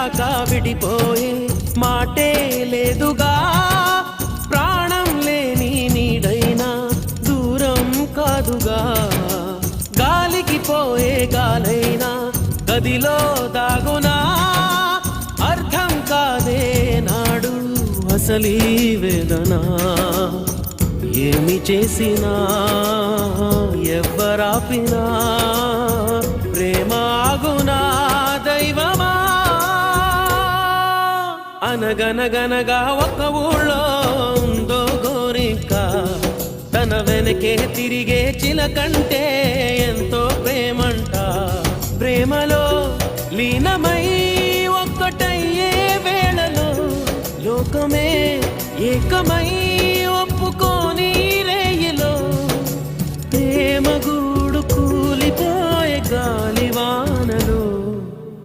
దాకా విడిపోయే మాటే లేదుగా ప్రాణం లేని నీడైనా దూరం కాదుగా గాలికి పోయే గాలైనా గదిలో దాగునా అర్థం కాదే నాడు అసలీ వేదన ఏమి చేసినా ఎవ్వరాపినా ప్రేమ ఆగునా దైవమా అనగనగనగా ఒక ఊళ్ళో ఉందో గోరింక తన వెనకే తిరిగే చిలకంటే ఎంతో ప్రేమంట ప్రేమలో లీనమై ఒక్కటయ్యే వేళలో లోకమే ఏకమై